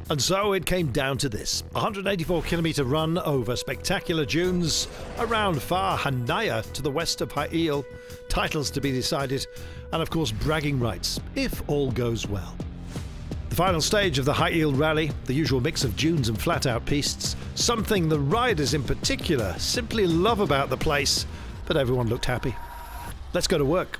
And so it came down to this. A 184-kilometre run over spectacular dunes around far Hanaya to the west of Hail, titles to be decided, and of course bragging rights, if all goes well. The final stage of the Hail rally, the usual mix of dunes and flat-out pistes, something the riders in particular simply love about the place, but everyone looked happy. Let's go to work.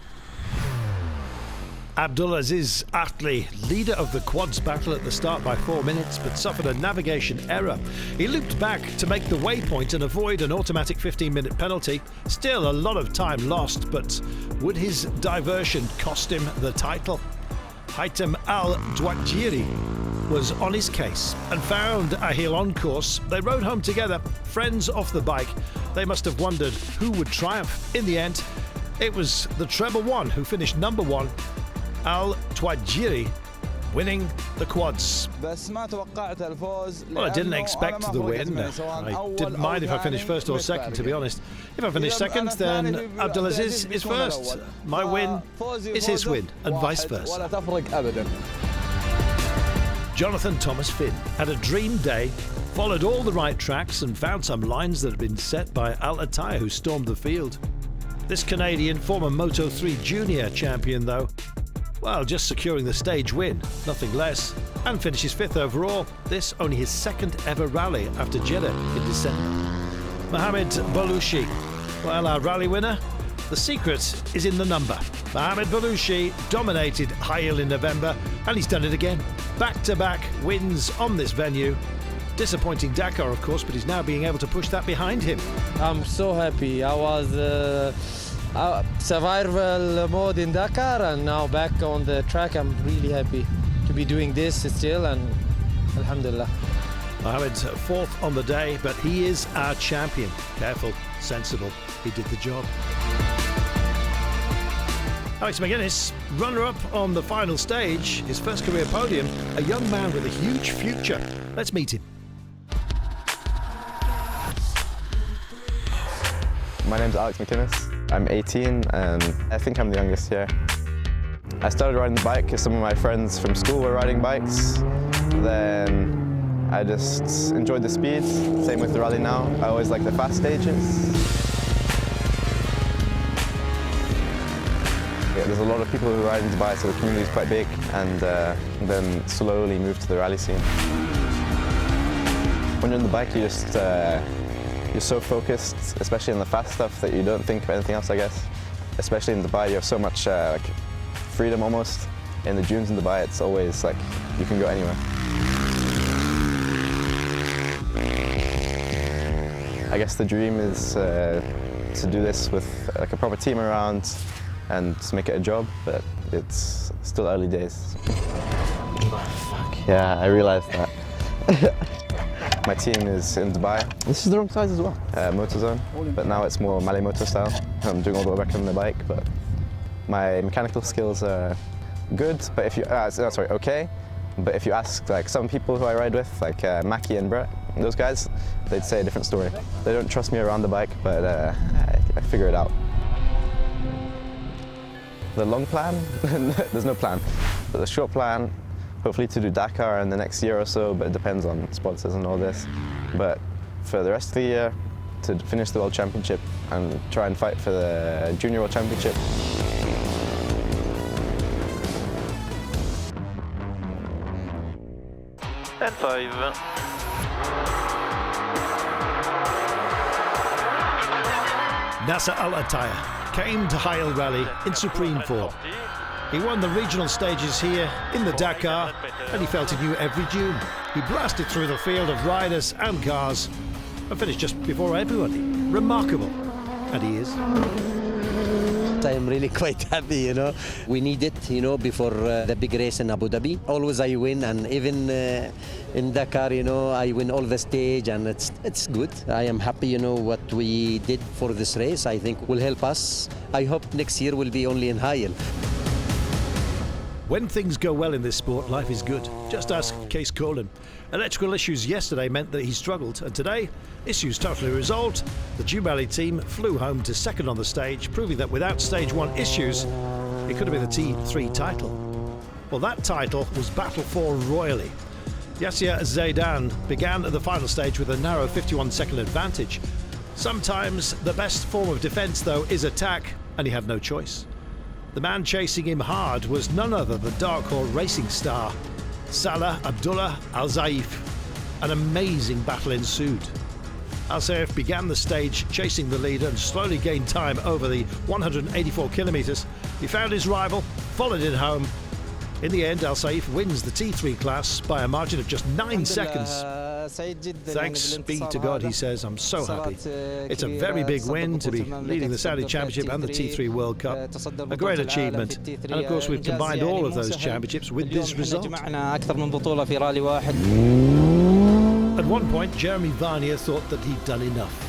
Abdulaziz Atli, leader of the quads battle at the start by 4 minutes, but suffered a navigation error. He looped back to make the waypoint and avoid an automatic 15-minute penalty. Still a lot of time lost, but would his diversion cost him the title? Haitham Al-Dwajiri was on his case and found a hill on course. They rode home together, friends off the bike. They must have wondered who would triumph. In the end, it was the treble one who finished number one, Al-Dwajiri, winning the quads. Well, I didn't expect the win. I didn't mind if I finished first or second, to be honest. If I finished second, then Abdulaziz is first. My win is his win, and vice versa. Jonathan Thomas Finn had a dream day, followed all the right tracks and found some lines that had been set by Al-Attiyah, who stormed the field. This Canadian, former Moto3 junior champion though, well, just securing the stage win, nothing less, and finishes fifth overall. This only his second ever rally after Jeddah in December. Mohamed Balouchi, well, our rally winner, the secret is in the number. Mohamed Balouchi dominated Hail in November, and he's done it again. Back-to-back wins on this venue. Disappointing Dakar, of course, but he's now being able to push that behind him. I'm so happy. I was survival mode in Dakar, and now back on the track. I'm really happy to be doing this still, and alhamdulillah. Mohamed's fourth on the day, but he is our champion. Careful, sensible, he did the job. Alex McGuinness, runner-up on the final stage, his first career podium, a young man with a huge future. Let's meet him. My name's Alex McGuinness. I'm 18 and I think I'm the youngest here. I started riding the bike because some of my friends from school were riding bikes. Then I just enjoyed the speed. Same with the rally now. I always like the fast stages. Yeah, there's a lot of people who ride in Dubai, so the community is quite big, and then slowly moved to the rally scene. When you're on the bike, you just you're so focused, especially in the fast stuff, that you don't think of anything else, I guess. Especially in Dubai, you have so much like freedom almost. In the dunes in Dubai, it's always like you can go anywhere. I guess the dream is to do this with like a proper team around and to make it a job, but it's still early days. Fuck, yeah, I realized that. My team is in Dubai. This is the wrong size as well. Motorzone, but now it's more Malay motor style. I'm doing all the work on the bike, but my mechanical skills are good. But if you, okay. But if you ask like some people who I ride with, like Mackie and Brett, those guys, they'd say a different story. They don't trust me around the bike, but I figure it out. The long plan, there's no plan. But the short plan, hopefully to do Dakar in the next year or so, but it depends on sponsors and all this. But for the rest of the year, to finish the World Championship and try and fight for the Junior World Championship. And 5. Nasser Al-Attiyah came to Hail Rally in supreme form. He won the regional stages here in the Dakar, and he felt he knew every dune. He blasted through the field of riders and cars and finished just before everybody. Remarkable. And he is. I am really quite happy, you know. We need it, you know, before the big race in Abu Dhabi. Always I win, and even in Dakar, you know, I win all the stage, and it's good. I am happy, you know, what we did for this race. I think will help us. I hope next year will be only in Hail. When things go well in this sport, life is good. Just ask Case Colin. Electrical issues yesterday meant that he struggled, and today, issues totally resolved. The Jubali team flew home to second on the stage, proving that without stage 1 issues, it could have been the T3 title. Well, that title was battled for royally. Yasser Zaidan began the final stage with a narrow 51-second advantage. Sometimes the best form of defence, though, is attack, and he had no choice. The man chasing him hard was none other than dark horse racing star Salah Abdullah Al-Zaif. An amazing battle ensued. Al-Zaif began the stage chasing the leader and slowly gained time over the 184 kilometres. He found his rival, followed it home. In the end, Al-Zaif wins the T3 class by a margin of just 9 seconds. Thanks be to God, he says, I'm so happy. It's a very big win to be leading the Saudi Championship and the T3 World Cup. A great achievement. And of course, we've combined all of those championships with this result. At one point, Jeremy Varnier thought that he'd done enough.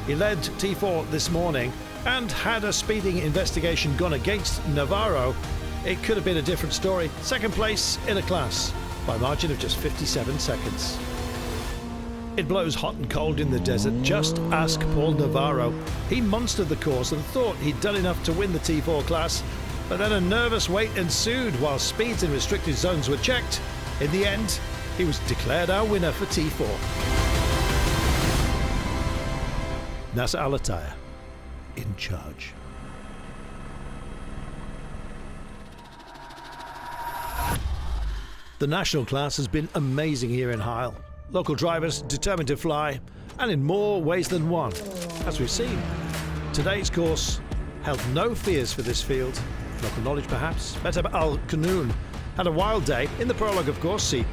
He led T4 this morning, and had a speeding investigation gone against Navarro, it could have been a different story. Second place in a class by a margin of just 57 seconds. It blows hot and cold in the desert. Just ask Paul Navarro. He monstered the course and thought he'd done enough to win the T4 class, but then a nervous wait ensued while speeds in restricted zones were checked. In the end, he was declared our winner for T4. Nasser Al-Attiyah in charge. The national class has been amazing here in Hail. Local drivers determined to fly, and in more ways than one, as we've seen. Today's course held no fears for this field. Local knowledge perhaps. Betab Al-Qanoun had a wild day. In the prologue, of course, he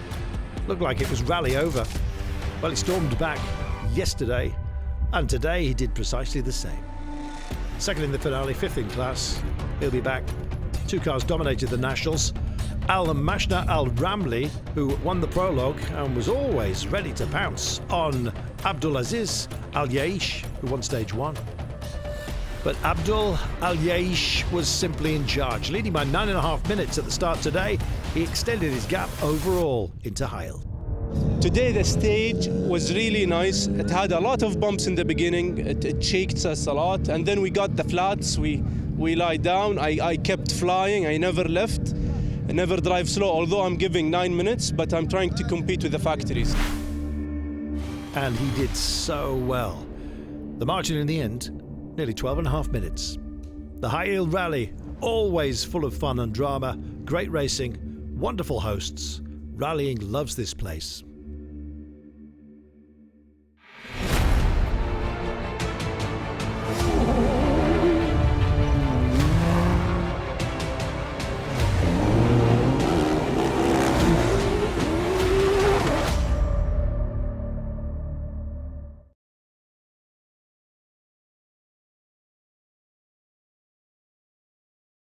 looked like it was rally over. Well, he stormed back yesterday, and today he did precisely the same. Second in the finale, fifth in class. He'll be back. Two cars dominated the nationals. Al-Mashna Al-Ramli, who won the prologue and was always ready to pounce on Abdulaziz Al-Yaish, who won stage one. But Abdul Al-Yaish was simply in charge. Leading by 9.5 minutes at the start today, he extended his gap overall into Hail. Today the stage was really nice. It had a lot of bumps in the beginning. It shaked us a lot, and then we got the flats. We lie down. I kept flying. I never left. I never drive slow, although I'm giving 9 minutes, but I'm trying to compete with the factories. And he did so well. The margin in the end, nearly 12.5 minutes. The Hail Rally, always full of fun and drama, great racing, wonderful hosts. Rallying loves this place.